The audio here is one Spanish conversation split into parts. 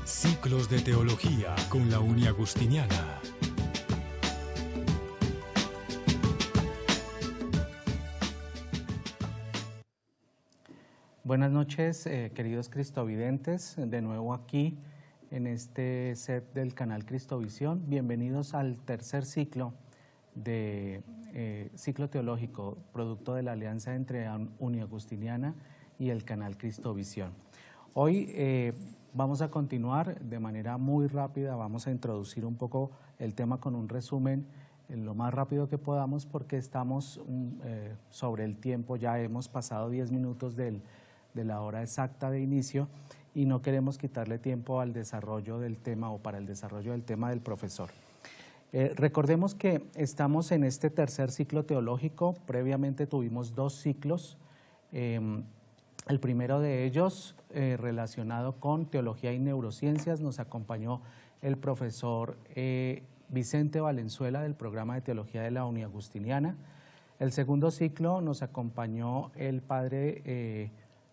Ciclos de Teología con la Uniagustiniana. Buenas noches, queridos cristovidentes, de nuevo aquí en este set del canal Cristovisión. Bienvenidos al tercer ciclo de ciclo teológico, producto de la alianza entre Uniagustiniana y el canal Cristovisión. Hoy vamos a continuar de manera muy rápida, vamos a introducir un poco el tema con un resumen lo más rápido que podamos porque estamos sobre el tiempo, ya hemos pasado 10 minutos de la hora exacta de inicio y no queremos quitarle tiempo al desarrollo del tema o para el desarrollo del tema del profesor. Recordemos que estamos en este tercer ciclo teológico, previamente tuvimos 2 ciclos, el primero de ellos relacionado con teología y neurociencias, nos acompañó el profesor Vicente Valenzuela del programa de teología de la Uniagustiniana. El segundo ciclo nos acompañó el padre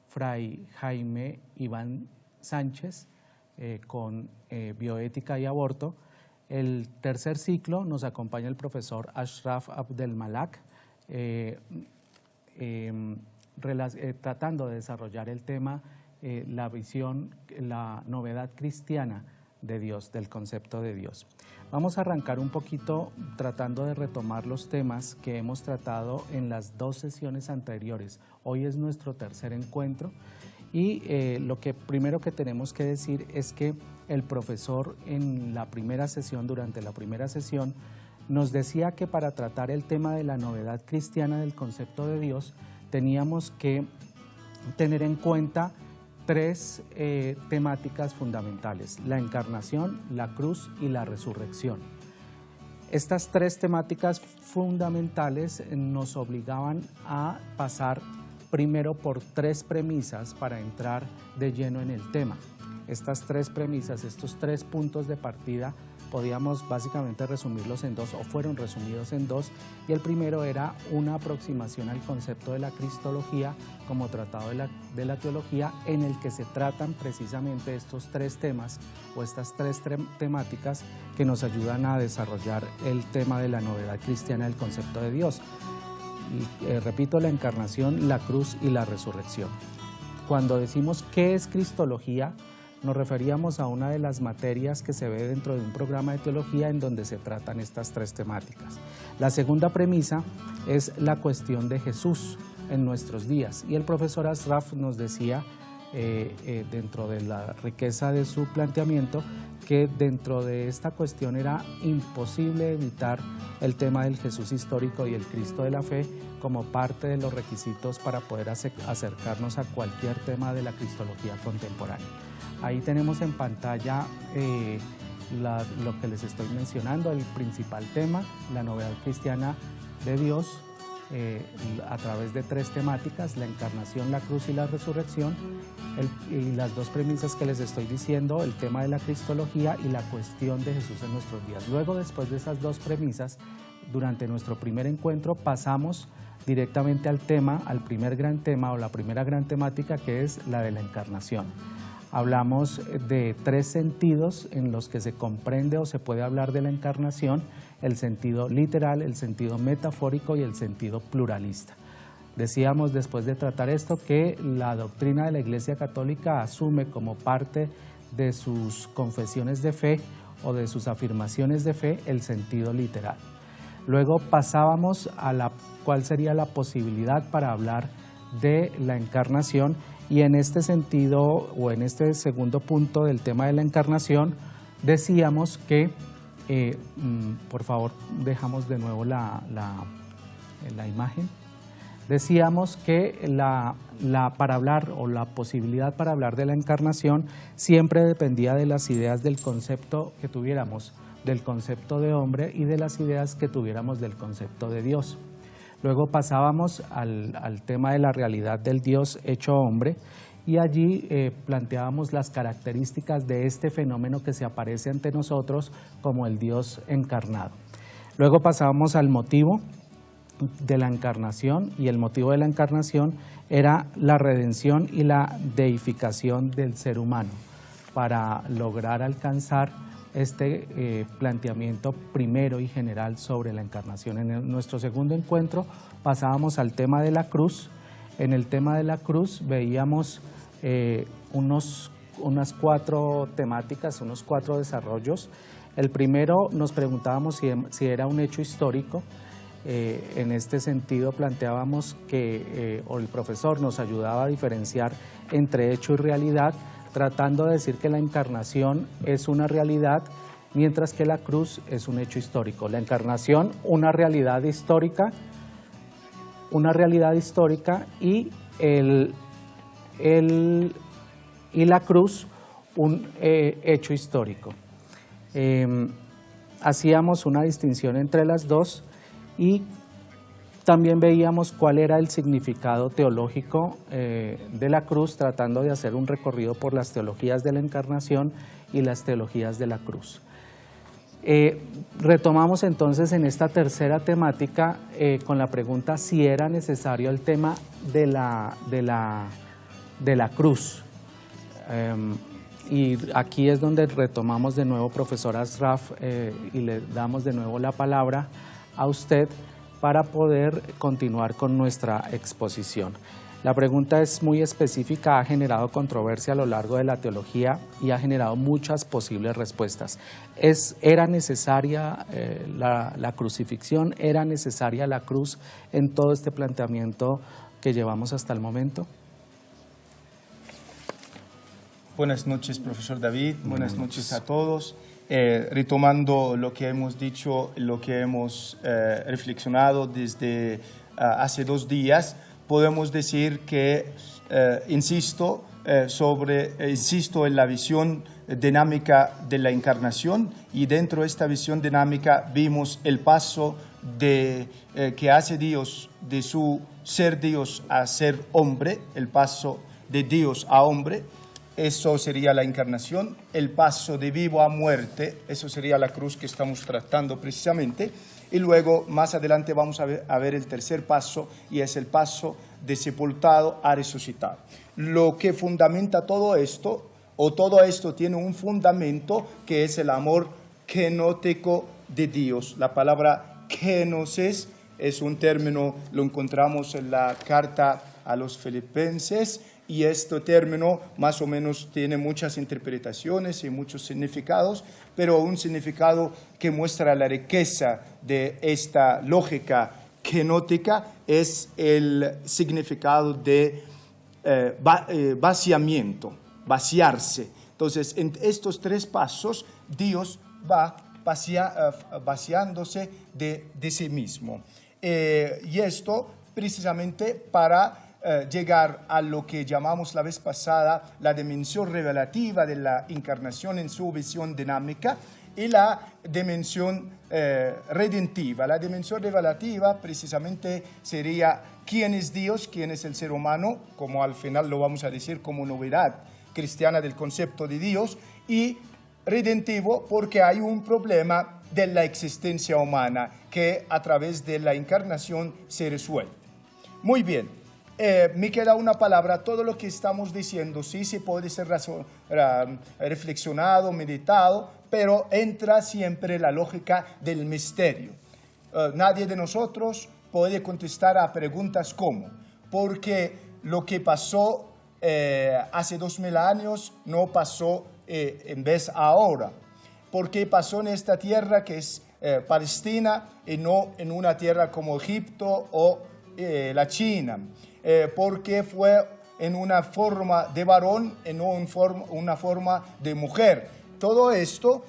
Fray Jaime Iván Sánchez con bioética y aborto. El tercer ciclo nos acompaña el profesor Ashraf Abdelmalak tratando de desarrollar el tema, la visión, la novedad cristiana de Dios, del concepto de Dios. Vamos a arrancar un poquito tratando de retomar los temas que hemos tratado en las 2 sesiones anteriores. Hoy es nuestro tercer encuentro y lo que primero que tenemos que decir es que el profesor en la primera sesión, durante la primera sesión, nos decía que para tratar el tema de la novedad cristiana del concepto de Dios teníamos que tener en cuenta 3 temáticas fundamentales: la encarnación, la cruz y la resurrección. Estas 3 temáticas fundamentales nos obligaban a pasar primero por 3 premisas para entrar de lleno en el tema. Estas 3 premisas, estos 3 puntos de partida, podíamos básicamente resumirlos en 2 o fueron resumidos en 2, y el primero era una aproximación al concepto de la cristología como tratado de la teología, en el que se tratan precisamente estos 3 temas o estas 3 temáticas que nos ayudan a desarrollar el tema de la novedad cristiana del concepto de Dios. Y, repito, la encarnación, la cruz y la resurrección. Cuando decimos ¿qué es cristología?, nos referíamos a una de las materias que se ve dentro de un programa de teología en donde se tratan estas 3 temáticas. La segunda premisa es la cuestión de Jesús en nuestros días, y el profesor Ashraf nos decía, dentro de la riqueza de su planteamiento, que dentro de esta cuestión era imposible evitar el tema del Jesús histórico y el Cristo de la fe como parte de los requisitos para poder acercarnos a cualquier tema de la cristología contemporánea. Ahí tenemos en pantalla lo que les estoy mencionando, el principal tema, la novedad cristiana de Dios, a través de 3 temáticas: la encarnación, la cruz y la resurrección, y las 2 premisas que les estoy diciendo, el tema de la cristología y la cuestión de Jesús en nuestros días. Luego, después de esas 2 premisas, durante nuestro primer encuentro pasamos directamente al tema, al primer gran tema o la primera gran temática, que es la de la encarnación. Hablamos de 3 sentidos en los que se comprende o se puede hablar de la encarnación: el sentido literal, el sentido metafórico y el sentido pluralista. Decíamos, después de tratar esto, que la doctrina de la Iglesia Católica asume como parte de sus confesiones de fe o de sus afirmaciones de fe el sentido literal. Luego pasábamos a cuál sería la posibilidad para hablar de la encarnación, y en este sentido, o en este segundo punto del tema de la encarnación, decíamos que, por favor, dejamos de nuevo la imagen. Decíamos que para hablar, o la posibilidad para hablar de la encarnación, siempre dependía de las ideas del concepto que tuviéramos, del concepto de hombre, y de las ideas que tuviéramos del concepto de Dios. Luego pasábamos al tema de la realidad del Dios hecho hombre, y allí planteábamos las características de este fenómeno que se aparece ante nosotros como el Dios encarnado. Luego pasábamos al motivo de la encarnación, y el motivo de la encarnación era la redención y la deificación del ser humano. para lograr alcanzar este planteamiento primero y general sobre la encarnación. En nuestro segundo encuentro pasábamos al tema de la cruz. En el tema de la cruz veíamos unas 4 temáticas, unos 4 desarrollos. El primero nos preguntábamos si era un hecho histórico. En este sentido planteábamos que, o el profesor nos ayudaba a diferenciar entre hecho y realidad, tratando de decir que la encarnación es una realidad, mientras que la cruz es un hecho histórico. La encarnación, una realidad histórica y la cruz, un hecho histórico. Hacíamos una distinción entre las dos y también veíamos cuál era el significado teológico de la cruz, tratando de hacer un recorrido por las teologías de la encarnación y las teologías de la cruz. Retomamos entonces en esta tercera temática con la pregunta si era necesario el tema de la cruz. Y aquí es donde retomamos de nuevo, profesor Asraf, y le damos de nuevo la palabra a usted para poder continuar con nuestra exposición. La pregunta es muy específica, ha generado controversia a lo largo de la teología y ha generado muchas posibles respuestas. ¿Era necesaria la crucifixión? ¿Era necesaria la cruz en todo este planteamiento que llevamos hasta el momento? Buenas noches, profesor David. Buenas noches a todos. Retomando lo que hemos dicho, lo que hemos reflexionado desde hace 2 días, podemos decir que, insisto en la visión dinámica de la encarnación, y dentro de esta visión dinámica vimos el paso que hace Dios de su ser Dios a ser hombre, el paso de Dios a hombre. Eso sería la encarnación. El paso de vivo a muerte, eso sería la cruz que estamos tratando precisamente. Y luego, más adelante, vamos a ver el tercer paso, y es el paso de sepultado a resucitado. Lo que fundamenta todo esto, o todo esto tiene un fundamento, que es el amor kenótico de Dios. La palabra kenosis es un término, lo encontramos en la carta a los Filipenses, y este término más o menos tiene muchas interpretaciones y muchos significados, pero un significado que muestra la riqueza de esta lógica kenótica es el significado de vaciamiento, vaciarse. Entonces, en estos 3 pasos, Dios va vaciándose de sí mismo. Y esto precisamente para llegar a lo que llamamos la vez pasada la dimensión revelativa de la encarnación en su visión dinámica, y la dimensión redentiva. La dimensión revelativa precisamente sería quién es Dios, quién es el ser humano, como al final lo vamos a decir como novedad cristiana del concepto de Dios, y redentivo porque hay un problema de la existencia humana que a través de la encarnación se resuelve. Muy bien. Me queda una palabra. Todo lo que estamos diciendo sí se puede ser reflexionado, meditado, pero entra siempre la lógica del misterio. Nadie de nosotros puede contestar a preguntas como, porque lo que pasó hace 2000 años no pasó en vez ahora, porque pasó en esta tierra que es Palestina y no en una tierra como Egipto o la China. Porque fue en una forma de varón y no en una forma de mujer. Todo esto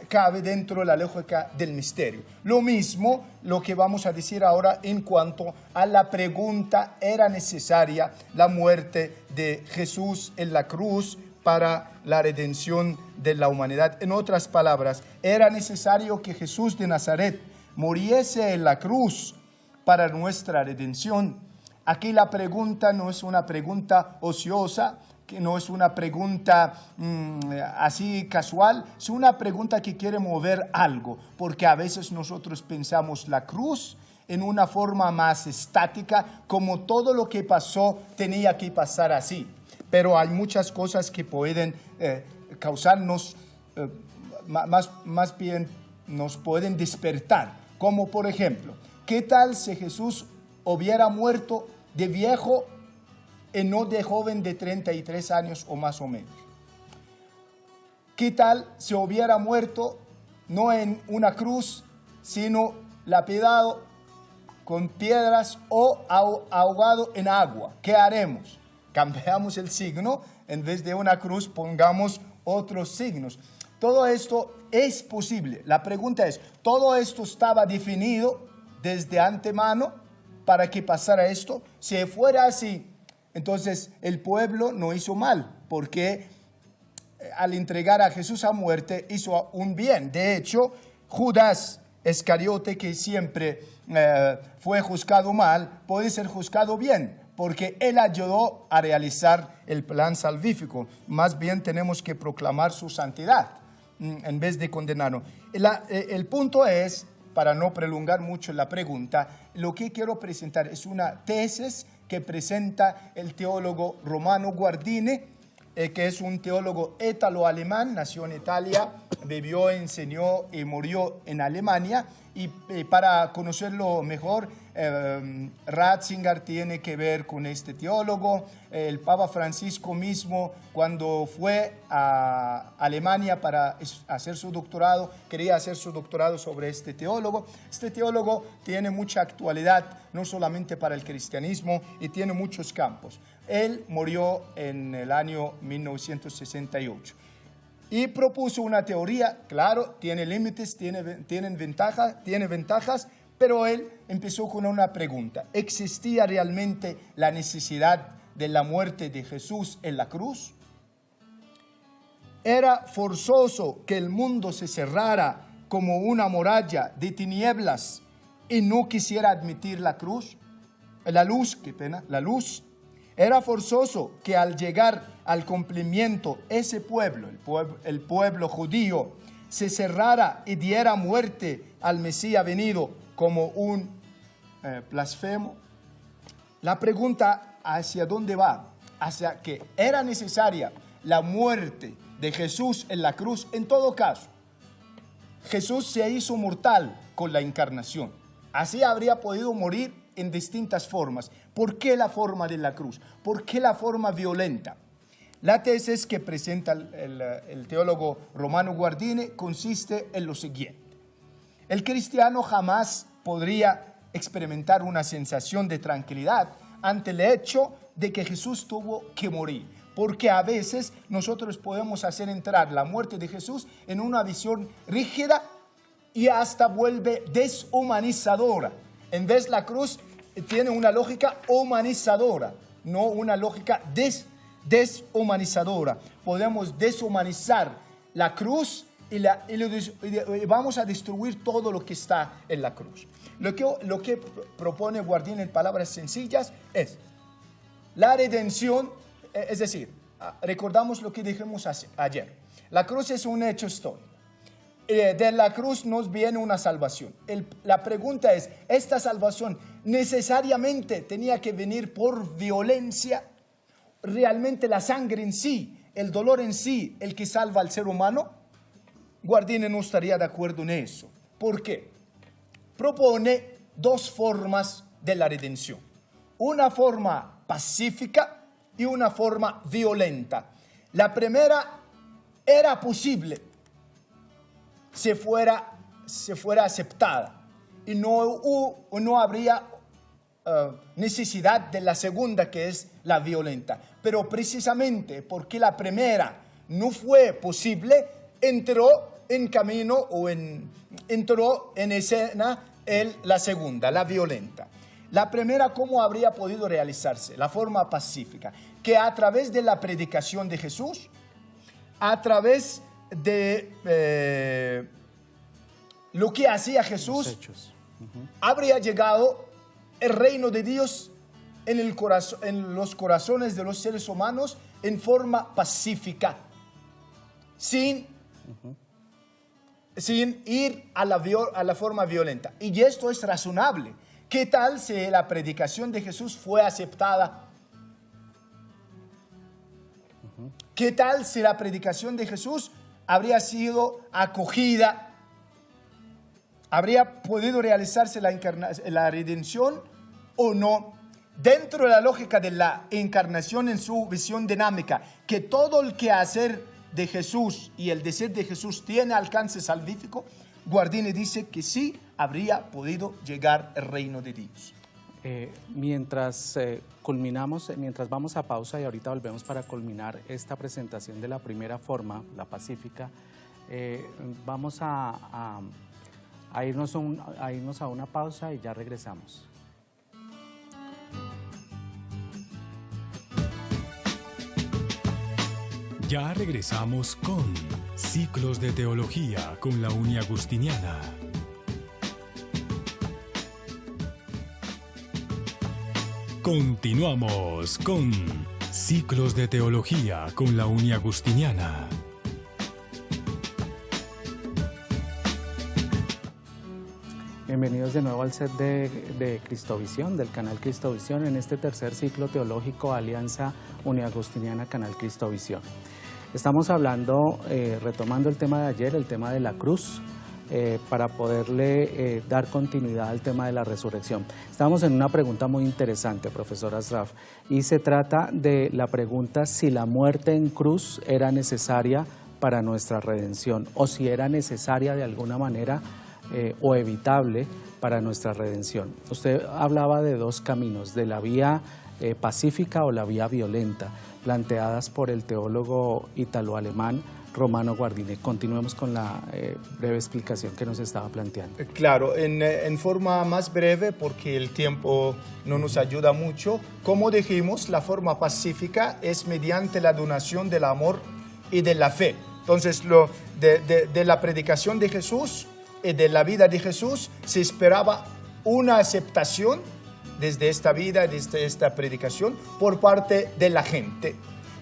cabe dentro de la lógica del misterio. Lo mismo lo que vamos a decir ahora en cuanto a la pregunta: ¿era necesaria la muerte de Jesús en la cruz para la redención de la humanidad? En otras palabras, ¿era necesario que Jesús de Nazaret muriese en la cruz para nuestra redención? Aquí la pregunta no es una pregunta ociosa, que no es una pregunta así casual, es una pregunta que quiere mover algo, porque a veces nosotros pensamos la cruz en una forma más estática, como todo lo que pasó tenía que pasar así. Pero hay muchas cosas que pueden causarnos, más bien nos pueden despertar. Como por ejemplo, ¿qué tal si Jesús hubiera muerto de viejo y no de joven de 33 años o más o menos? ¿Qué tal si hubiera muerto no en una cruz, sino lapidado con piedras o ahogado en agua? ¿Qué haremos? Cambiamos el signo, en vez de una cruz pongamos otros signos. Todo esto es posible. La pregunta es, ¿todo esto estaba definido desde antemano para que pasara esto? Si fuera así, entonces el pueblo no hizo mal, porque al entregar a Jesús a muerte hizo un bien. De hecho, Judas Iscariote, que siempre fue juzgado mal, puede ser juzgado bien, porque él ayudó a realizar el plan salvífico. Más bien tenemos que proclamar su santidad en vez de condenarlo. El punto es, para no prolongar mucho la pregunta, lo que quiero presentar es una tesis que presenta el teólogo Romano Guardini, que es un teólogo ítalo-alemán, nació en Italia, vivió, enseñó y murió en Alemania. Y para conocerlo mejor, Ratzinger tiene que ver con este teólogo. El Papa Francisco mismo, cuando fue a Alemania para hacer su doctorado, quería hacer su doctorado sobre este teólogo. Este teólogo tiene mucha actualidad, no solamente para el cristianismo, y tiene muchos campos. Él murió en el año 1968. Y propuso una teoría, claro, tiene límites, tiene ventajas, pero él empezó con una pregunta. ¿Existía realmente la necesidad de la muerte de Jesús en la cruz? ¿Era forzoso que el mundo se cerrara como una muralla de tinieblas y no quisiera admitir la cruz? La luz. Era forzoso que al llegar al cumplimiento ese pueblo, el pueblo judío, se cerrara y diera muerte al Mesías venido como un blasfemo. La pregunta hacia dónde va, hacia que era necesaria la muerte de Jesús en la cruz. En todo caso, Jesús se hizo mortal con la encarnación. Así habría podido morir en distintas formas. ¿Por qué la forma de la cruz? ¿Por qué la forma violenta? La tesis que presenta el teólogo Romano Guardini consiste en lo siguiente. El cristiano jamás podría experimentar una sensación de tranquilidad ante el hecho de que Jesús tuvo que morir, porque a veces nosotros podemos hacer entrar la muerte de Jesús en una visión rígida y hasta vuelve deshumanizadora. En vez la cruz tiene una lógica humanizadora, no una lógica deshumanizadora. Podemos deshumanizar la cruz y vamos a destruir todo lo que está en la cruz. Lo que propone Guardini en palabras sencillas es la redención, es decir, recordamos lo que dijimos ayer. La cruz es un hecho histórico. De la cruz nos viene una salvación. La pregunta es, ¿esta salvación necesariamente tenía que venir por violencia? ¿Realmente la sangre en sí, el dolor en sí, el que salva al ser humano? Guardini no estaría de acuerdo en eso. ¿Por qué? Propone dos formas de la redención. Una forma pacífica y una forma violenta. La primera era posible si fuera aceptada y no habría necesidad de la segunda, que es la violenta. Pero precisamente porque la primera no fue posible, entró en camino o entró en escena la segunda, la violenta. La primera, ¿cómo habría podido realizarse? La forma pacífica, que a través de la predicación de Jesús, a través de lo que hacía Jesús, habría llegado el reino de Dios en los corazones de los seres humanos en forma pacífica, sin ir a la forma violenta. Y esto es razonable. ¿Qué tal si la predicación de Jesús fue aceptada? ¿qué tal si la predicación de Jesús habría sido acogida? ¿Habría podido realizarse la redención o no? Dentro de la lógica de la encarnación en su visión dinámica, que todo el quehacer de Jesús y el decir de Jesús tiene alcance salvífico, Guardini dice que sí habría podido llegar el reino de Dios. Mientras mientras vamos a pausa y ahorita volvemos para culminar esta presentación de la primera forma, la pacífica, vamos a irnos a una pausa y ya regresamos. Ya regresamos con Ciclos de Teología con la Uniagustiniana. Continuamos con Ciclos de Teología con la Uniagustiniana. Bienvenidos de nuevo al set de Cristovisión, del canal Cristovisión, en este tercer ciclo teológico Alianza Uniagustiniana Canal Cristovisión. Estamos hablando, retomando el tema de ayer, el tema de la cruz, para poderle dar continuidad al tema de la resurrección. Estamos en una pregunta muy interesante, profesor Asraf, y se trata de la pregunta si la muerte en cruz era necesaria para nuestra redención, o si era necesaria de alguna manera o evitable para nuestra redención. Usted hablaba de dos caminos, de la vía pacífica o la vía violenta, planteadas por el teólogo italo-alemán Romano Guardini. Continuemos con la breve explicación que nos estaba planteando. Claro, en forma más breve, porque el tiempo no nos ayuda mucho. Como dijimos, la forma pacífica es mediante la donación del amor y de la fe. Entonces, de la predicación de Jesús y de la vida de Jesús se esperaba una aceptación desde esta vida, desde esta predicación, por parte de la gente.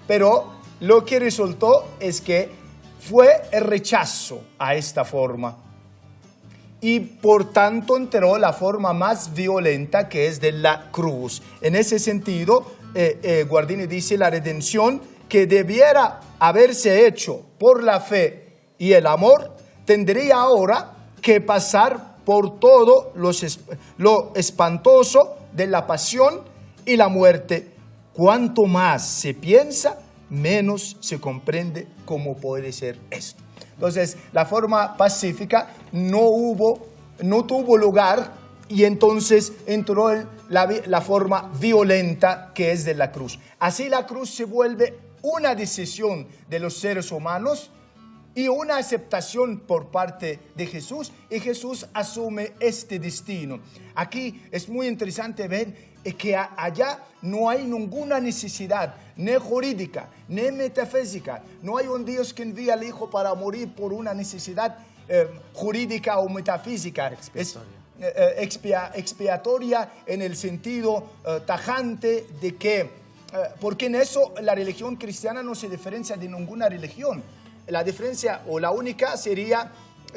Pero lo que resultó es que fue el rechazo a esta forma. Y por tanto entró la forma más violenta, que es de la cruz. En ese sentido, Guardini dice la redención que debiera haberse hecho por la fe y el amor, tendría ahora que pasar por todo lo espantoso de la pasión y la muerte. Cuanto más se piensa, menos se comprende cómo puede ser esto. Entonces, la forma pacífica no tuvo lugar, y entonces entró la forma violenta, que es de la cruz. Así la cruz se vuelve una decisión de los seres humanos y una aceptación por parte de Jesús, y Jesús asume este destino. Aquí es muy interesante ver que allá no hay ninguna necesidad, ni jurídica, ni metafísica. No hay un Dios que envía al Hijo para morir por una necesidad jurídica o metafísica. Expiatoria en el sentido tajante de que, porque en eso la religión cristiana no se diferencia de ninguna religión. La diferencia o la única sería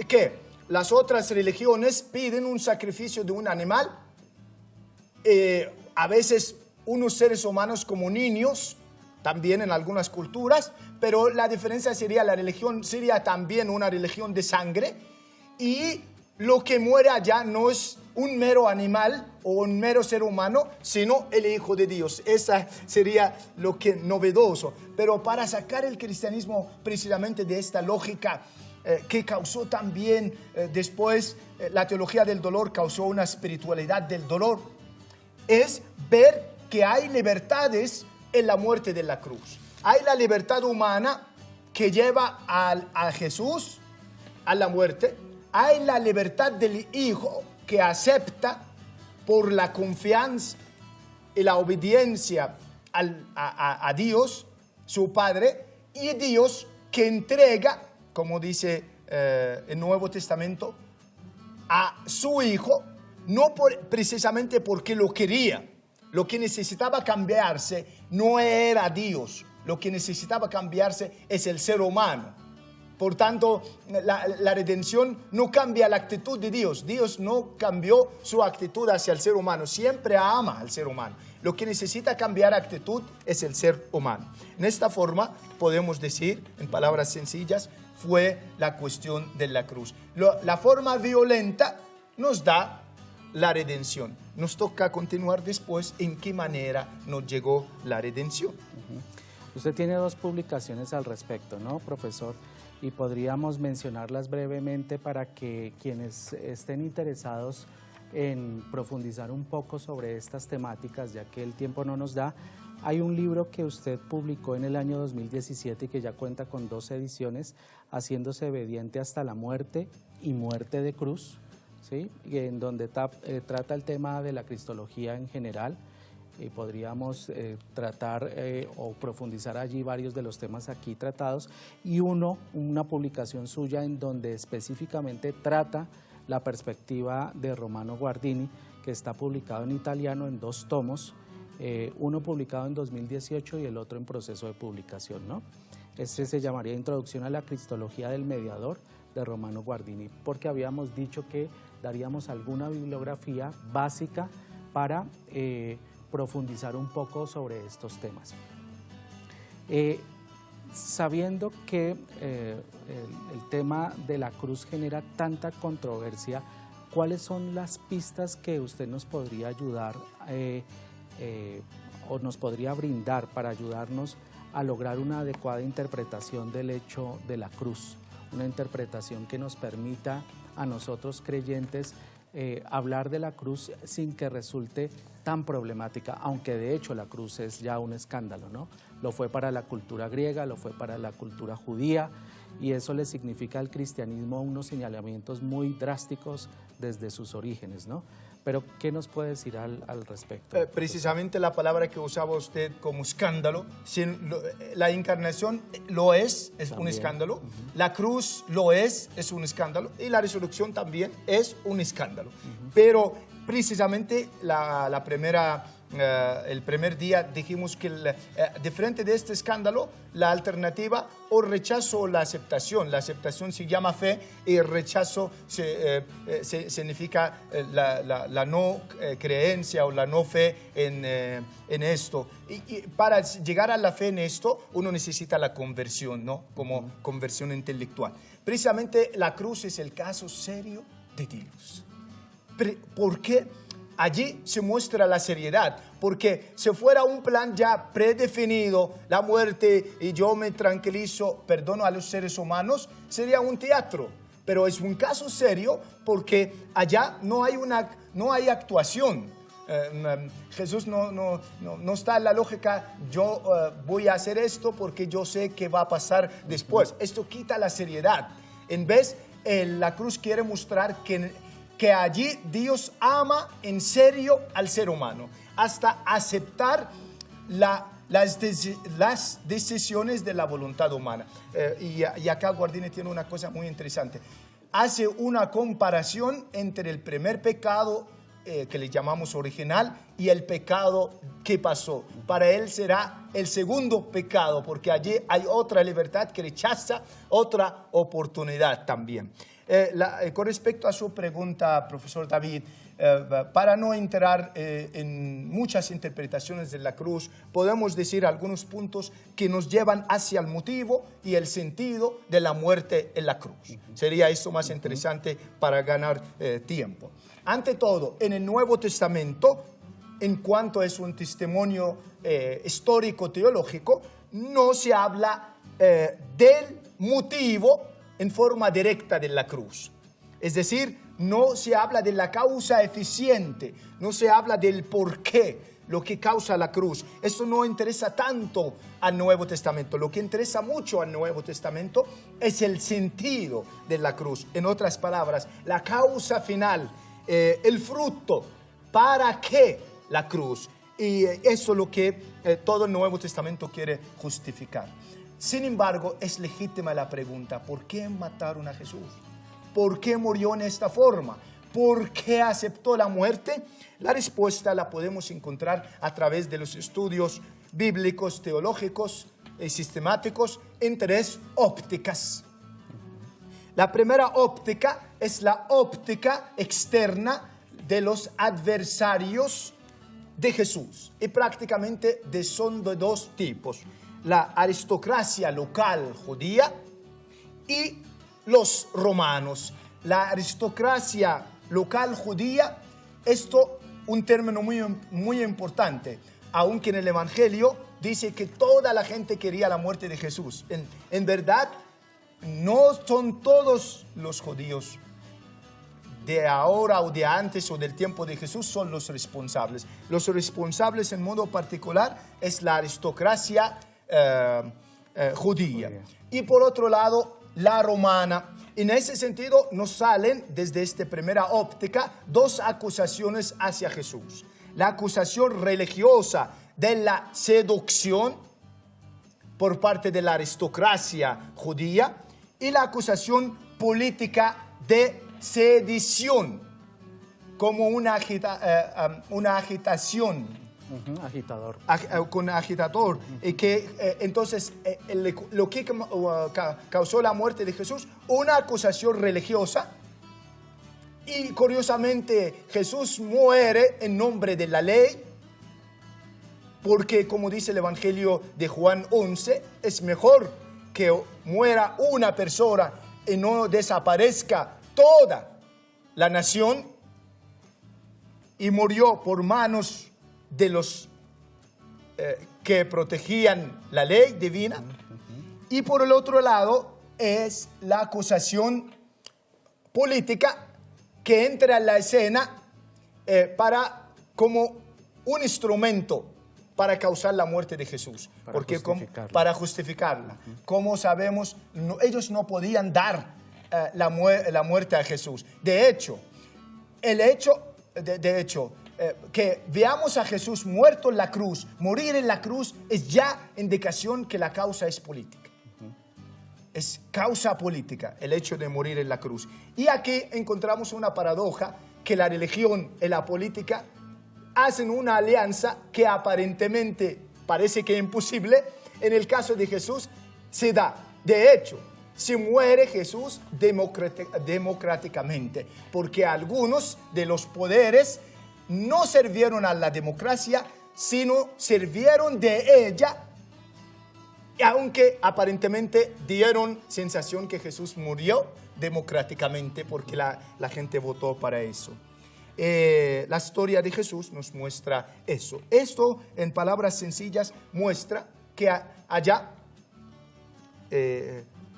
que las otras religiones piden un sacrificio de un animal, a veces unos seres humanos como niños, también en algunas culturas, pero la diferencia sería la religión sería también una religión de sangre, y lo que muere allá no es un mero animal o un mero ser humano, sino el Hijo de Dios. Esa sería lo que novedoso. Pero para sacar el cristianismo precisamente de esta lógica que causó también después la teología del dolor, causó una espiritualidad del dolor, es ver que hay libertades en la muerte de la cruz. Hay la libertad humana que lleva a Jesús a la muerte. Hay la libertad del Hijo que acepta por la confianza y la obediencia a Dios, su Padre, y Dios que entrega, como dice el Nuevo Testamento, a su Hijo, no precisamente porque lo quería. Lo que necesitaba cambiarse no era Dios, lo que necesitaba cambiarse es el ser humano. Por tanto, la redención no cambia la actitud de Dios. Dios no cambió su actitud hacia el ser humano, siempre ama al ser humano. Lo que necesita cambiar actitud es el ser humano. En esta forma podemos decir, en palabras sencillas, fue la cuestión de la cruz. La forma violenta nos da la redención. Nos toca continuar después en qué manera nos llegó la redención. Usted tiene 2 publicaciones al respecto, ¿no, profesor? Y podríamos mencionarlas brevemente para que quienes estén interesados en profundizar un poco sobre estas temáticas, ya que el tiempo no nos da. Hay un libro que usted publicó en el año 2017 y que ya cuenta con 2 ediciones, Haciéndose obediente hasta la muerte y Muerte de cruz, ¿sí? En donde trata el tema de la cristología en general. Y podríamos tratar o profundizar allí varios de los temas aquí tratados, y una publicación suya en donde específicamente trata la perspectiva de Romano Guardini, que está publicado en italiano en 2 tomos, uno publicado en 2018 y el otro en proceso de publicación, ¿no? Este se llamaría Introducción a la Cristología del Mediador, de Romano Guardini, porque habíamos dicho que daríamos alguna bibliografía básica para profundizar un poco sobre estos temas. Sabiendo que el tema de la cruz genera tanta controversia, ¿cuáles son las pistas que usted nos podría ayudar o nos podría brindar para ayudarnos a lograr una adecuada interpretación del hecho de la cruz? Una interpretación que nos permita a nosotros creyentes hablar de la cruz sin que resulte tan problemática, aunque de hecho la cruz es ya un escándalo, ¿no? Lo fue para la cultura griega, lo fue para la cultura judía, y eso le significa al cristianismo unos señalamientos muy drásticos desde sus orígenes, ¿no? Pero, ¿qué nos puede decir al respecto? Precisamente la palabra que usaba usted como escándalo, la encarnación lo es también un escándalo, la cruz lo es un escándalo, y la resurrección también es un escándalo. Pero precisamente el primer día dijimos que de frente de este escándalo, la alternativa o rechazo o la aceptación. La aceptación se llama fe y el rechazo significa la no creencia o la no fe en esto. Y para llegar a la fe en esto, uno necesita la conversión, ¿no? Como conversión intelectual. Precisamente la cruz es el caso serio de Dios. ¿Por qué? Allí se muestra la seriedad, porque si fuera un plan ya predefinido, la muerte y yo me tranquilizo, perdono a los seres humanos, sería un teatro. Pero es un caso serio porque allá no hay actuación. Jesús no está en la lógica, yo voy a hacer esto porque yo sé que va a pasar después. Esto quita la seriedad. En vez, la cruz quiere mostrar que allí Dios ama en serio al ser humano, hasta aceptar las decisiones de la voluntad humana. Y acá Guardini tiene una cosa muy interesante. Hace una comparación entre el primer pecado, que le llamamos original, y el pecado que pasó. Para él será el segundo pecado, porque allí hay otra libertad que rechaza otra oportunidad también. Con respecto a su pregunta, profesor David, para no entrar en muchas interpretaciones de la cruz, podemos decir algunos puntos que nos llevan hacia el motivo y el sentido de la muerte en la cruz. Sería esto más interesante para ganar tiempo. Ante todo, en el Nuevo Testamento, en cuanto es un testimonio histórico-teológico, no se habla del motivo en forma directa de la cruz. Es decir, no se habla de la causa eficiente, no se habla del por qué, lo que causa la cruz. Eso no interesa tanto al Nuevo Testamento. Lo que interesa mucho al Nuevo Testamento es el sentido de la cruz. En otras palabras, la causa final, el fruto, ¿para qué la cruz? Y eso es lo que todo el Nuevo Testamento quiere justificar. Sin embargo, es legítima la pregunta, ¿por qué mataron a Jesús? ¿Por qué murió en esta forma? ¿Por qué aceptó la muerte? La respuesta la podemos encontrar a través de los estudios bíblicos, teológicos y sistemáticos en 3 ópticas. La primera óptica es la óptica externa de los adversarios de Jesús. Y prácticamente son de dos tipos: la aristocracia local judía y los romanos. La aristocracia local judía, esto un término muy importante, aunque en el Evangelio dice que toda la gente quería la muerte de Jesús. En verdad, no son todos los judíos de ahora o de antes o del tiempo de Jesús son los responsables. Los responsables en modo particular es la aristocracia judía. Y por otro lado, la romana. En ese sentido, nos salen desde esta primera óptica dos acusaciones hacia Jesús. La acusación religiosa de la seducción por parte de la aristocracia judía y la acusación política de sedición como una agitación. Agitador. Con agitador. Y que entonces lo que causó la muerte de Jesús, una acusación religiosa. Y curiosamente Jesús muere en nombre de la ley, porque como dice el Evangelio de Juan 11, es mejor que muera una persona y no desaparezca toda la nación. Y murió por manos de los que protegían la ley divina. Y por el otro lado es la acusación política que entra en la escena como un instrumento para causar la muerte de Jesús. Para justificarla. Como sabemos, ellos no podían dar la muerte a Jesús. De hecho, que veamos a Jesús muerto en la cruz, morir en la cruz, es ya indicación que la causa es política. Es causa política el hecho de morir en la cruz. Y aquí encontramos una paradoja, que la religión y la política hacen una alianza que aparentemente parece que es imposible. En el caso de Jesús se da. De hecho, se muere Jesús democráticamente, porque algunos de los poderes no sirvieron a la democracia, sino sirvieron de ella, aunque aparentemente dieron sensación que Jesús murió democráticamente porque la gente votó para eso. La historia de Jesús nos muestra eso. Esto, en palabras sencillas, muestra que allá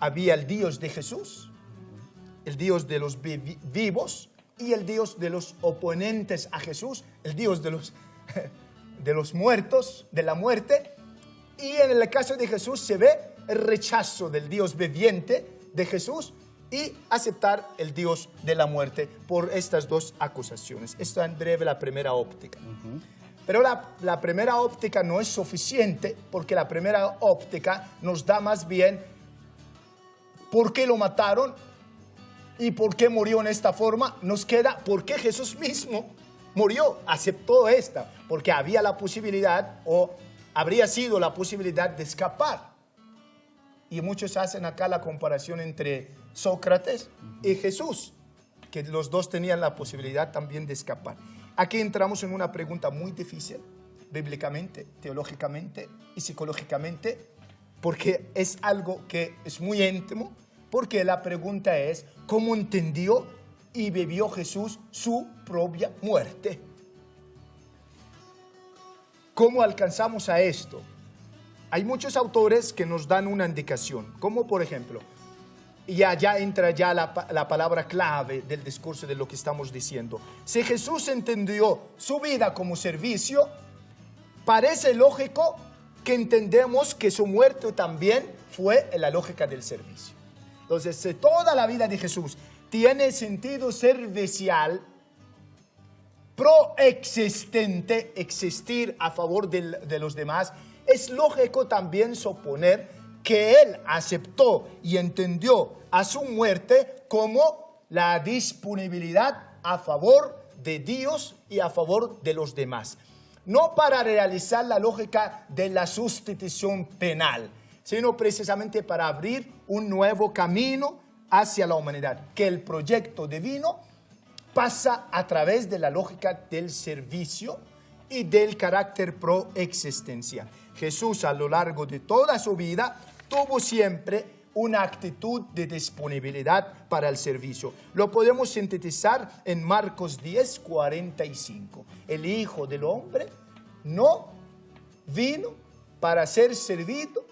había el Dios de Jesús, el Dios de los vivos, y el Dios de los oponentes a Jesús, el Dios de los muertos, de la muerte. Y en el caso de Jesús se ve el rechazo del Dios viviente de Jesús y aceptar el Dios de la muerte por estas dos acusaciones. Esto en breve la primera óptica. Pero la primera óptica no es suficiente, porque la primera óptica nos da más bien por qué lo mataron y por qué murió en esta forma. Nos queda por qué Jesús mismo murió, aceptó esta, porque había la posibilidad, o habría sido la posibilidad de escapar. Y muchos hacen acá la comparación entre Sócrates y Jesús, que los dos tenían la posibilidad también de escapar. Aquí entramos en una pregunta muy difícil, bíblicamente, teológicamente y psicológicamente, porque es algo que es muy íntimo, porque la pregunta es, ¿cómo entendió y vivió Jesús su propia muerte? ¿Cómo alcanzamos a esto? Hay muchos autores que nos dan una indicación, como por ejemplo, y allá entra ya la palabra clave del discurso de lo que estamos diciendo. Si Jesús entendió su vida como servicio, parece lógico que entendemos que su muerte también fue en la lógica del servicio. Entonces, si toda la vida de Jesús tiene sentido servicial, proexistente, existir a favor de los demás, es lógico también suponer que Él aceptó y entendió a su muerte como la disponibilidad a favor de Dios y a favor de los demás. No para realizar la lógica de la sustitución penal, sino precisamente para abrir un nuevo camino hacia la humanidad, que el proyecto divino pasa a través de la lógica del servicio y del carácter proexistencial. Jesús a lo largo de toda su vida tuvo siempre una actitud de disponibilidad para el servicio. Lo podemos sintetizar en Marcos 10:45. El Hijo del Hombre no vino para ser servido,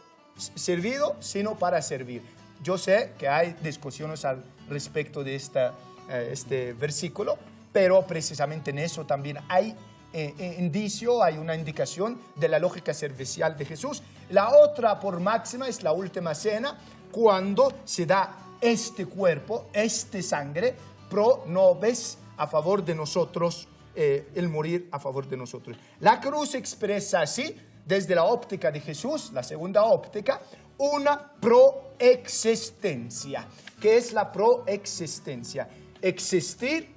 sino para servir. Yo sé que hay discusiones al respecto de este versículo, pero precisamente en eso también hay hay una indicación de la lógica servicial de Jesús. La otra por máxima es la última cena, cuando se da este cuerpo, esta sangre, pro nobis, a favor de nosotros, el morir a favor de nosotros. La cruz expresa así, desde la óptica de Jesús, la segunda óptica, una proexistencia. ¿Qué es la proexistencia? Existir,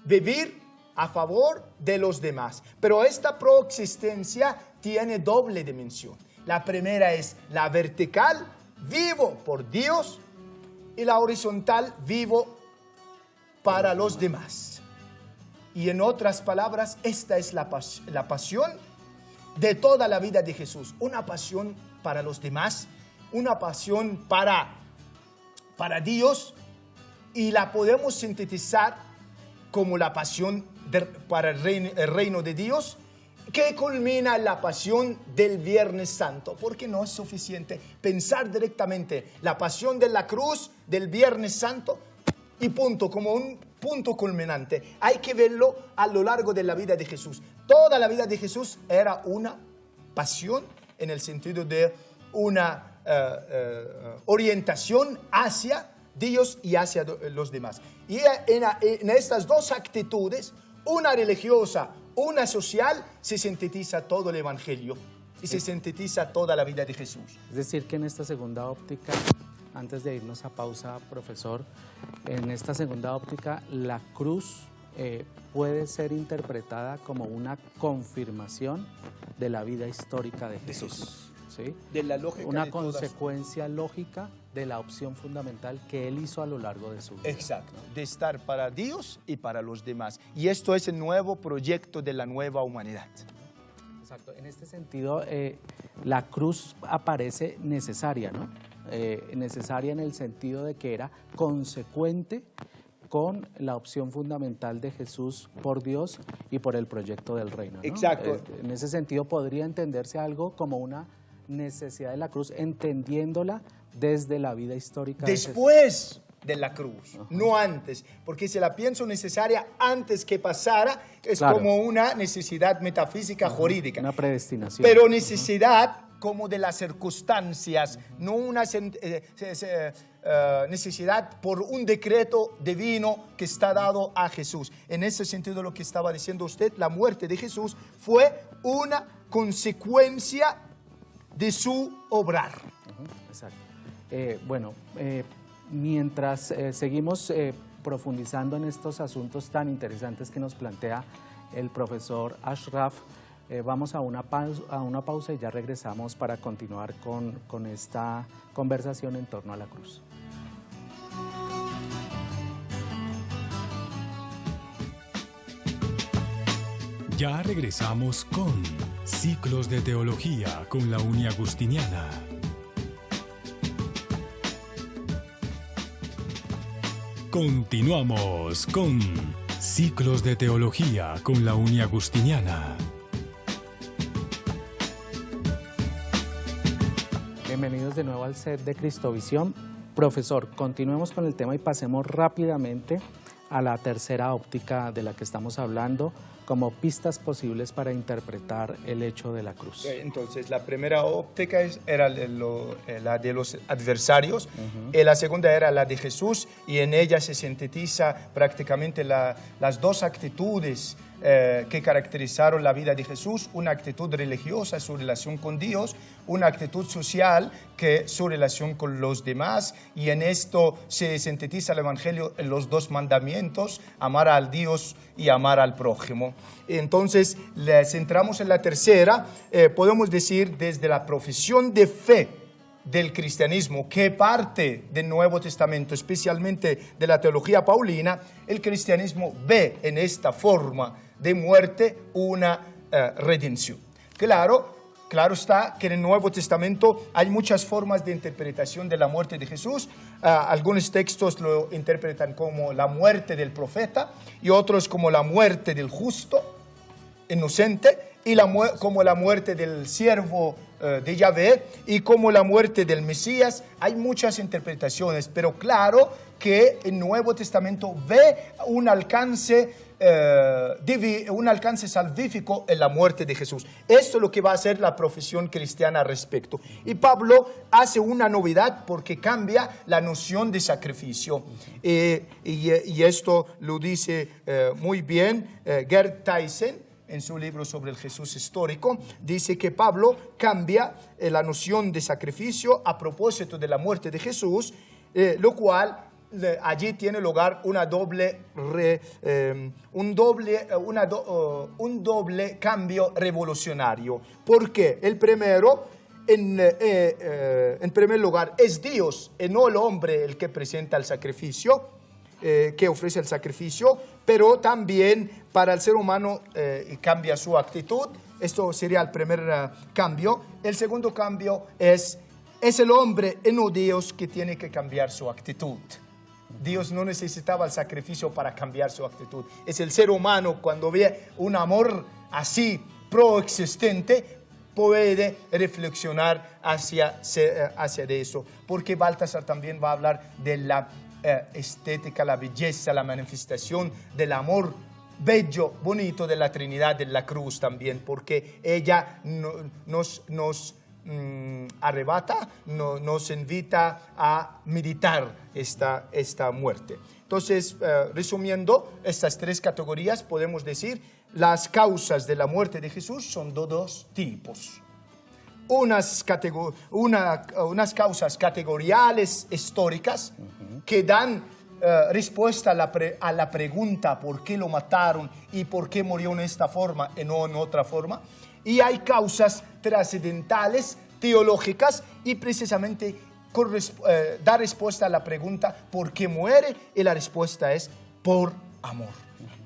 vivir a favor de los demás. Pero esta proexistencia tiene doble dimensión. La primera es la vertical, vivo por Dios, y la horizontal, vivo para los demás. Y en otras palabras, esta es la pasión de toda la vida de Jesús. Una pasión para los demás, una pasión para Dios, y la podemos sintetizar como la pasión para el reino de Dios, que culmina en la pasión del Viernes Santo, porque no es suficiente pensar directamente la pasión de la cruz del Viernes Santo y punto, como un punto culminante. Hay que verlo a lo largo de la vida de Jesús. Toda la vida de Jesús era una pasión en el sentido de una orientación hacia Dios y hacia los demás. Y en estas dos actitudes, una religiosa, una social, se sintetiza todo el Evangelio y se sintetiza toda la vida de Jesús. Es decir, que en esta segunda óptica, antes de irnos a pausa, profesor, en esta segunda óptica, la cruz puede ser interpretada como una confirmación de la vida histórica de Jesús. ¿Sí? De la lógica, una consecuencia lógica de la opción fundamental que él hizo a lo largo de su vida. Exacto, de estar para Dios y para los demás. Y esto es el nuevo proyecto de la nueva humanidad. Exacto, en este sentido la cruz aparece necesaria, ¿no? Necesaria en el sentido de que era consecuente con la opción fundamental de Jesús por Dios y por el proyecto del reino, ¿no? Exacto. En ese sentido podría entenderse algo como una necesidad de la cruz, entendiéndola desde la vida histórica. Después de la cruz, no antes, porque si la pienso necesaria antes que pasara, es como una necesidad metafísica jurídica. Una predestinación. Pero necesidad como de las circunstancias, no una necesidad por un decreto divino que está dado a Jesús. En ese sentido, lo que estaba diciendo usted, la muerte de Jesús fue una consecuencia de su obrar. Exacto. Mientras seguimos profundizando en estos asuntos tan interesantes que nos plantea el profesor Ashraf, vamos a una pausa y ya regresamos para continuar con esta conversación en torno a la cruz. Ya regresamos con Ciclos de Teología con la Uni Agustiniana. Continuamos con Ciclos de Teología con la Uni Agustiniana. Bienvenidos de nuevo al set de Cristovisión. Profesor, continuemos con el tema y pasemos rápidamente a la tercera óptica de la que estamos hablando, como pistas posibles para interpretar el hecho de la cruz. Entonces, la primera óptica era la de los adversarios, y la segunda era la de Jesús, y en ella se sintetiza prácticamente las dos actitudes que caracterizaron la vida de Jesús: una actitud religiosa, su relación con Dios; una actitud social, que su relación con los demás. Y en esto se sintetiza el Evangelio en los dos mandamientos: amar al Dios y amar al prójimo. Entonces, le centramos en la tercera. Podemos decir, desde la profesión de fe del cristianismo, que parte del Nuevo Testamento, especialmente de la teología paulina, el cristianismo ve en esta forma de muerte una redención. Claro está que en el Nuevo Testamento hay muchas formas de interpretación de la muerte de Jesús. Algunos textos lo interpretan como la muerte del profeta y otros como la muerte del justo, inocente, y como la muerte del siervo de Yahvé y como la muerte del Mesías. Hay muchas interpretaciones, pero claro que el Nuevo Testamento ve un alcance salvífico en la muerte de Jesús. Esto es lo que va a hacer la profesión cristiana al respecto. Y Pablo hace una novedad porque cambia la noción de sacrificio. Y esto lo dice muy bien Gerd Theissen en su libro sobre el Jesús histórico. Dice que Pablo cambia la noción de sacrificio a propósito de la muerte de Jesús, lo cual allí tiene lugar un doble cambio revolucionario. Porque el primero, en primer lugar, es Dios y no el hombre el que presenta el sacrificio, que ofrece el sacrificio, pero también para el ser humano cambia su actitud. Esto sería el primer cambio. El segundo cambio es el hombre y no Dios que tiene que cambiar su actitud. Dios no necesitaba el sacrificio para cambiar su actitud. Es el ser humano, cuando ve un amor así proexistente, puede reflexionar hacia de eso. Porque Baltasar también va a hablar de la estética, la belleza, la manifestación del amor bello, bonito de la Trinidad, de la cruz también, porque ella nos arrebata, nos invita a meditar esta muerte. Entonces, resumiendo estas tres categorías, podemos decir las causas de la muerte de Jesús son de dos tipos. Unas causas categoriales históricas que dan respuesta a la pregunta por qué lo mataron y por qué murió en esta forma y no en otra forma. Y hay causas trascendentales, teológicas, y precisamente da respuesta a la pregunta ¿por qué muere? Y la respuesta es por amor.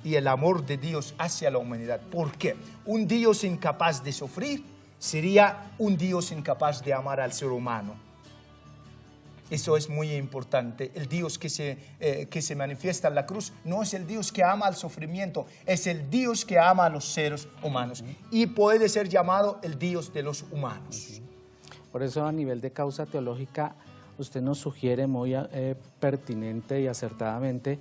Y el amor de Dios hacia la humanidad. ¿Por qué? Un Dios incapaz de sufrir sería un Dios incapaz de amar al ser humano. Eso es muy importante. El Dios que se manifiesta en la cruz no es el Dios que ama al sufrimiento, es el Dios que ama a los seres humanos y puede ser llamado el Dios de los humanos. Por eso, a nivel de causa teológica, usted nos sugiere muy pertinente y acertadamente,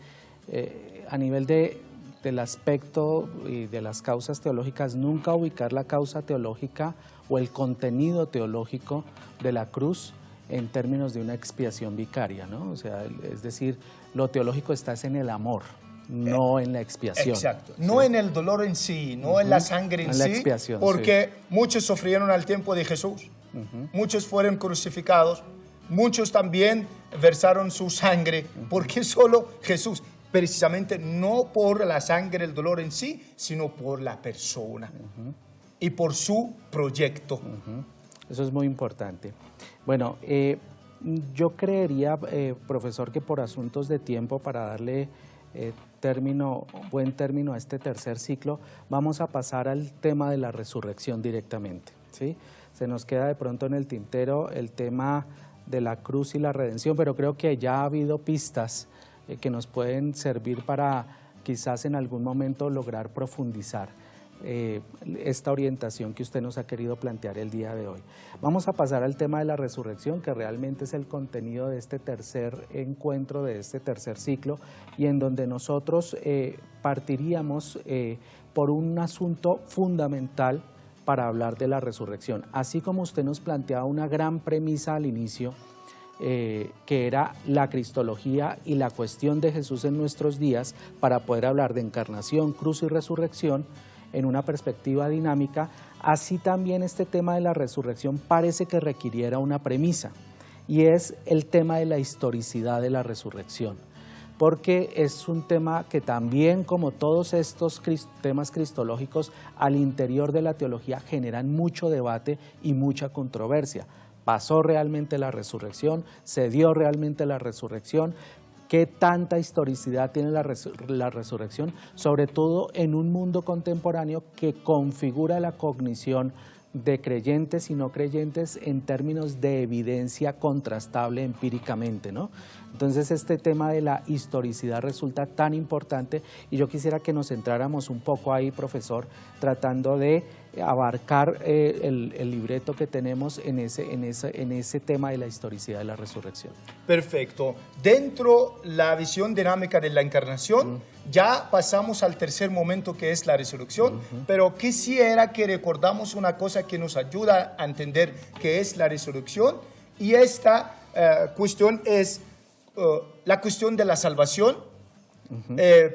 a nivel del aspecto y de las causas teológicas, nunca ubicar la causa teológica o el contenido teológico de la cruz en términos de una expiación vicaria, ¿no? O sea, es decir, lo teológico está en el amor, no en la expiación. Exacto, no en el dolor en sí, no en la sangre en sí, la expiación, porque muchos sufrieron al tiempo de Jesús, muchos fueron crucificados, muchos también versaron su sangre, porque solo Jesús, precisamente no por la sangre, el dolor en sí, sino por la persona y por su proyecto. Eso es muy importante. Bueno, yo creería, profesor, que por asuntos de tiempo, para darle buen término a este tercer ciclo, vamos a pasar al tema de la resurrección directamente, ¿sí? Se nos queda de pronto en el tintero el tema de la cruz y la redención, pero creo que ya ha habido pistas que nos pueden servir para quizás en algún momento lograr profundizar esta orientación que usted nos ha querido plantear el día de hoy. Vamos a pasar al tema de la resurrección, que realmente es el contenido de este tercer encuentro, de este tercer ciclo, y en donde nosotros partiríamos por un asunto fundamental para hablar de la resurrección. Así como usted nos planteaba una gran premisa al inicio, que era la cristología y la cuestión de Jesús en nuestros días, para poder hablar de encarnación, cruz y resurrección en una perspectiva dinámica, así también este tema de la resurrección parece que requiriera una premisa, y es el tema de la historicidad de la resurrección, porque es un tema que también, como todos estos temas cristológicos, al interior de la teología generan mucho debate y mucha controversia. ¿Pasó realmente la resurrección? ¿Se dio realmente la resurrección? ¿Qué tanta historicidad tiene la resurrección? Sobre todo en un mundo contemporáneo que configura la cognición de creyentes y no creyentes en términos de evidencia contrastable empíricamente, ¿no? Entonces este tema de la historicidad resulta tan importante y yo quisiera que nos centráramos un poco ahí, profesor, tratando de abarcar el libreto que tenemos en ese tema de la historicidad de la resurrección. Perfecto. Dentro la visión dinámica de la encarnación, ya pasamos al tercer momento que es la resurrección, pero quisiera que recordamos una cosa que nos ayuda a entender qué es la resurrección, y esta cuestión es la cuestión de la salvación,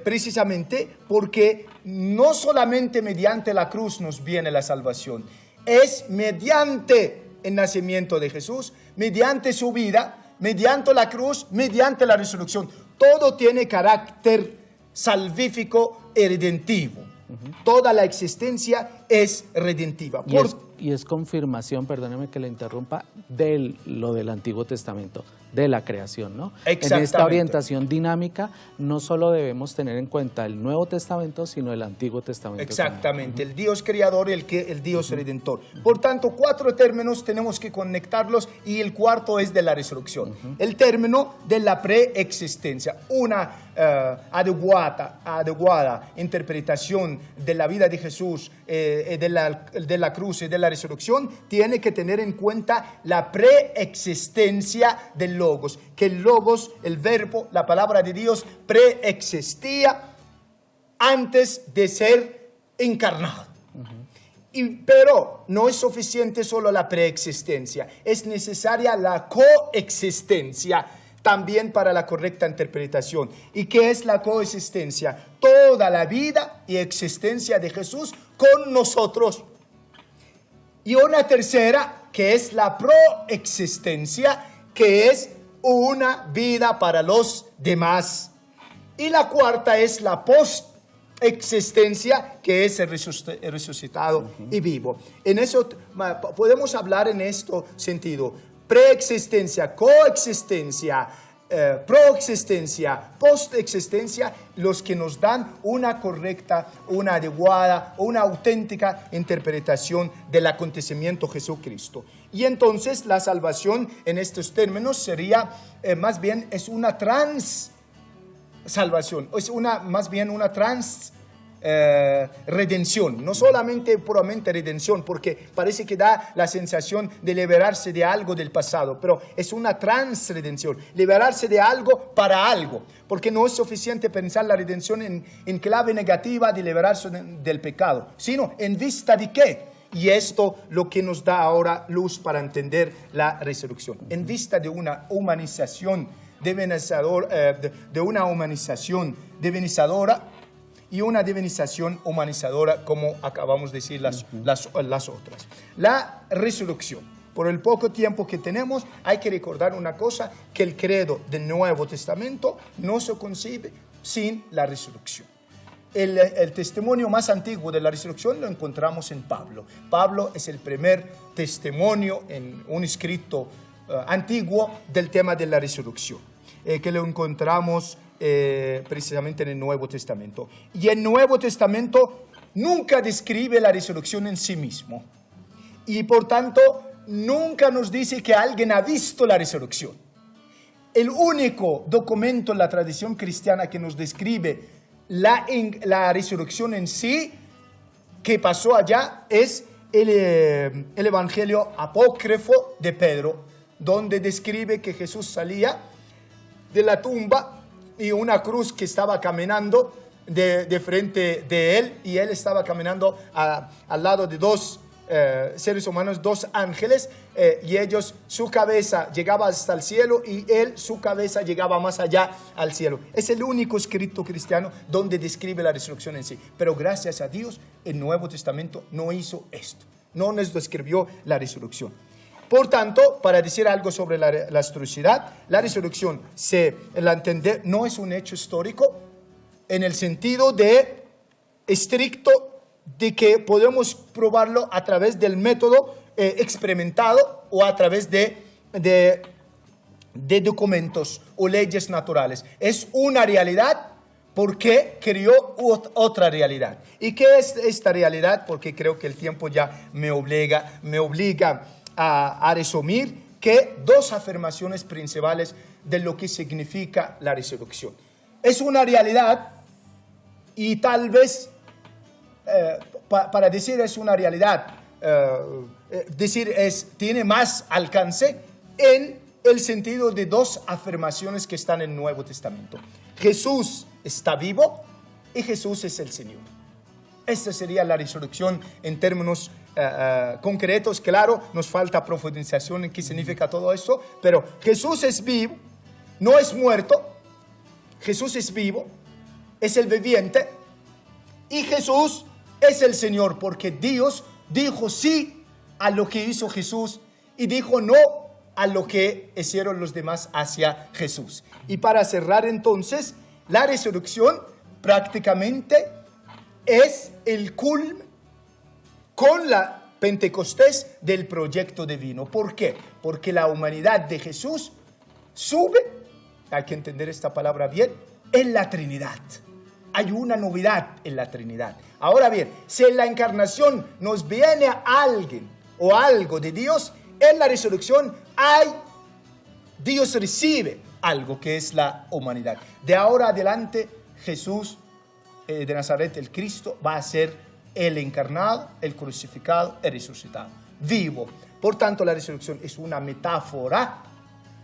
precisamente porque no solamente mediante la cruz nos viene la salvación, es mediante el nacimiento de Jesús, mediante su vida, mediante la cruz, mediante la resurrección. Todo tiene carácter salvífico y redentivo. Toda la existencia es redentiva. Y es confirmación, perdóneme que le interrumpa, de lo del Antiguo Testamento, de la creación, ¿no? En esta orientación dinámica no solo debemos tener en cuenta el Nuevo Testamento, sino el Antiguo Testamento. Exactamente, el Dios creador y el Dios redentor. Por tanto, 4 términos tenemos que conectarlos, y el cuarto es de la resurrección. El término de la preexistencia, una adecuada interpretación de la vida de Jesús, de la cruz y de la resurrección, tiene que tener en cuenta la preexistencia del Logos, que el Logos, el verbo, la palabra de Dios, preexistía antes de ser encarnado. Pero no es suficiente solo la preexistencia, es necesaria la coexistencia también para la correcta interpretación. ¿Y qué es la coexistencia? Toda la vida y existencia de Jesús con nosotros. Y una tercera, que es la proexistencia, que es una vida para los demás. Y la cuarta es la postexistencia, que es el resucitado y vivo. En eso podemos hablar en este sentido: preexistencia, coexistencia, proexistencia, postexistencia, los que nos dan una correcta, una adecuada, una auténtica interpretación del acontecimiento Jesucristo. Y entonces la salvación en estos términos sería más bien es una salvación, es más bien una redención, no solamente puramente redención, porque parece que da la sensación de liberarse de algo del pasado, pero es una transredención, liberarse de algo para algo, porque no es suficiente pensar la redención en clave negativa de liberarse del pecado, sino en vista de qué. Y esto lo que nos da ahora luz para entender la resurrección, en vista de una humanización divinizadora y una divinización humanizadora, como acabamos de decir las otras. La resurrección. Por el poco tiempo que tenemos, hay que recordar una cosa, que el credo del Nuevo Testamento no se concibe sin la resurrección. El testimonio más antiguo de la resurrección lo encontramos en Pablo. Pablo es el primer testimonio en un escrito antiguo del tema de la resurrección, que lo encontramos precisamente en el Nuevo Testamento. Y el Nuevo Testamento nunca describe la resurrección en sí mismo, y por tanto nunca nos dice que alguien ha visto la resurrección. El único documento en la tradición cristiana que nos describe la resurrección en sí, que pasó allá, es el Evangelio apócrifo de Pedro, donde describe que Jesús salía de la tumba y una cruz que estaba caminando de frente de él, y él estaba caminando al lado de dos seres humanos, 2 ángeles, y ellos, su cabeza llegaba hasta el cielo y su cabeza llegaba más allá al cielo. Es el único escrito cristiano donde describe la resurrección en sí, pero gracias a Dios el Nuevo Testamento no hizo esto, no nos describió la resurrección. Por tanto, para decir algo sobre la historicidad, la resurrección, la entender, no es un hecho histórico en el sentido de estricto de que podemos probarlo a través del método experimentado o a través de de documentos o leyes naturales. Es una realidad porque creó otra realidad. ¿Y qué es esta realidad? Porque creo que el tiempo ya me obliga a resumir que dos afirmaciones principales de lo que significa la resurrección. Es una realidad y tal vez, para decir es una realidad, tiene más alcance en el sentido de dos afirmaciones que están en el Nuevo Testamento. Jesús está vivo y Jesús es el Señor. Esta sería la resurrección en términos concretos. Claro, nos falta profundización en qué significa todo esto, pero Jesús es vivo, no es muerto. Jesús es vivo, es el viviente y Jesús es el Señor, porque Dios dijo sí a lo que hizo Jesús y dijo no a lo que hicieron los demás hacia Jesús. Y para cerrar entonces, la resurrección prácticamente es el culmen con la Pentecostés del proyecto divino. ¿Por qué? Porque la humanidad de Jesús sube, hay que entender esta palabra bien, en la Trinidad. Hay una novedad en la Trinidad. Ahora bien, si en la encarnación nos viene alguien o algo de Dios, en la resurrección Dios recibe algo que es la humanidad. De ahora adelante, Jesús de Nazaret, el Cristo, va a ser el encarnado, el crucificado, el resucitado, vivo. Por tanto, la resurrección es una metáfora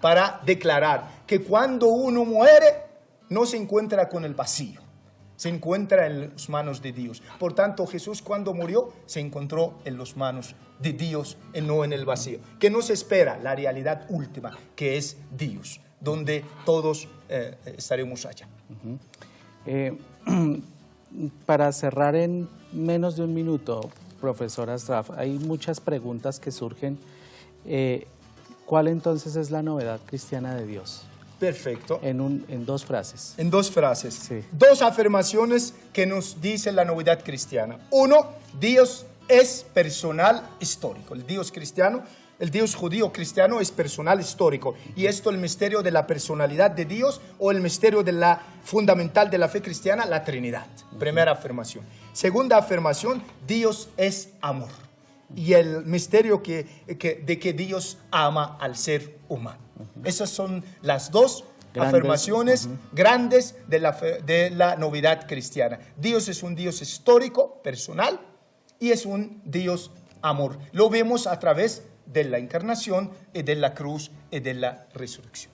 para declarar que cuando uno muere, no se encuentra con el vacío, se encuentra en las manos de Dios. Por tanto, Jesús cuando murió, se encontró en las manos de Dios y no en el vacío. Que nos espera la realidad última, que es Dios, donde todos estaremos allá. Para cerrar en menos de un minuto, profesor Asraf, hay muchas preguntas que surgen. ¿Cuál entonces es la novedad cristiana de Dios? Perfecto. En dos frases. En dos frases. Sí. Dos afirmaciones que nos dice la novedad cristiana. Uno, Dios es personal histórico. El Dios cristiano, el Dios judío cristiano es personal histórico. Y esto el misterio de la personalidad de Dios o el misterio de la fundamental de la fe cristiana, la Trinidad. Primera afirmación. Segunda afirmación, Dios es amor. Y el misterio de que Dios ama al ser humano. Esas son las dos afirmaciones grandes de la novedad cristiana. Dios es un Dios histórico, personal, y es un Dios amor. Lo vemos a través de la encarnación y de la cruz y de la resurrección.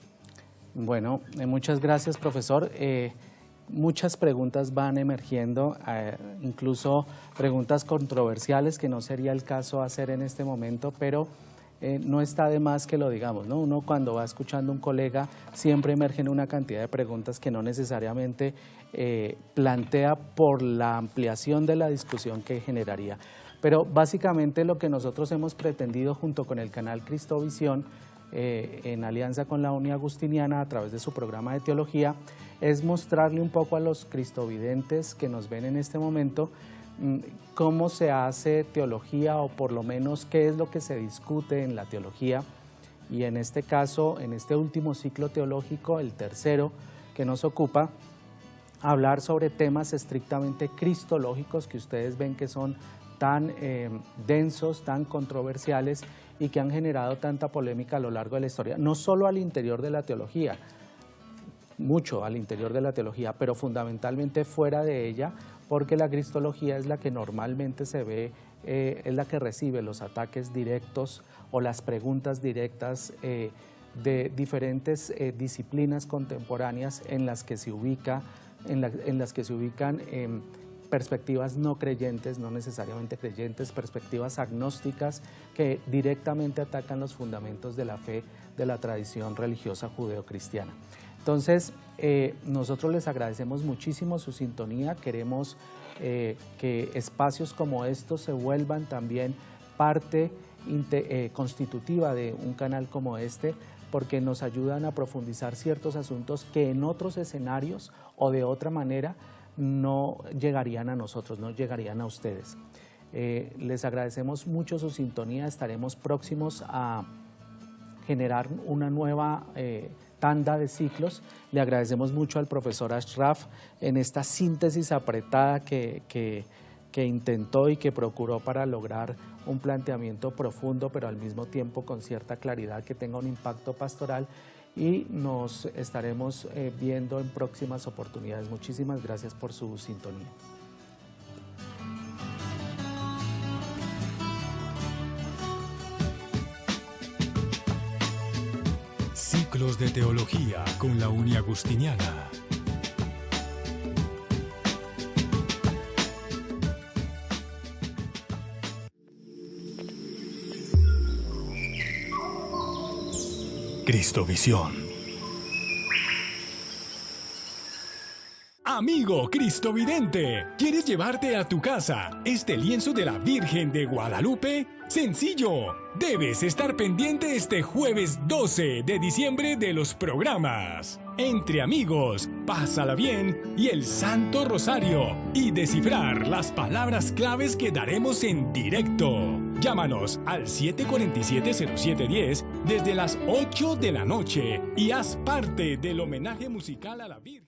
Bueno, muchas gracias, profesor. Muchas preguntas van emergiendo, incluso preguntas controversiales que no sería el caso hacer en este momento, pero no está de más que lo digamos, ¿no? Uno cuando va escuchando a un colega siempre emergen una cantidad de preguntas que no necesariamente plantea por la ampliación de la discusión que generaría. Pero básicamente lo que nosotros hemos pretendido junto con el canal Cristovisión, en alianza con la Uni Agustiniana a través de su programa de teología, es mostrarle un poco a los cristovidentes que nos ven en este momento cómo se hace teología, o por lo menos qué es lo que se discute en la teología. Y en este caso, en este último ciclo teológico, el tercero que nos ocupa, hablar sobre temas estrictamente cristológicos que ustedes ven que son tan densos, tan controversiales y que han generado tanta polémica a lo largo de la historia, no solo al interior de la teología, mucho al interior de la teología, pero fundamentalmente fuera de ella, porque la cristología es la que normalmente se ve, es la que recibe los ataques directos o las preguntas directas de diferentes disciplinas contemporáneas en las que se ubican perspectivas no creyentes, no necesariamente creyentes, perspectivas agnósticas que directamente atacan los fundamentos de la fe de la tradición religiosa judeocristiana. Entonces, nosotros les agradecemos muchísimo su sintonía, queremos que espacios como estos se vuelvan también parte constitutiva de un canal como este, porque nos ayudan a profundizar ciertos asuntos que en otros escenarios o de otra manera no llegarían a nosotros, no llegarían a ustedes. Les agradecemos mucho su sintonía, estaremos próximos a generar una nueva tanda de ciclos. Le agradecemos mucho al profesor Ashraf en esta síntesis apretada que intentó y que procuró para lograr un planteamiento profundo, pero al mismo tiempo con cierta claridad que tenga un impacto pastoral, y nos estaremos viendo en próximas oportunidades. Muchísimas gracias por su sintonía. Ciclos de Teología con la Uni Agustiniana. Cristovisión. Amigo Cristovidente, ¿quieres llevarte a tu casa este lienzo de la Virgen de Guadalupe? ¡Sencillo! Debes estar pendiente este jueves 12 de diciembre de los programas Entre Amigos, Pásala Bien y el Santo Rosario, y descifrar las palabras claves que daremos en directo. Llámanos al 747-0710 desde las 8 de la noche y haz parte del homenaje musical a la Virgen.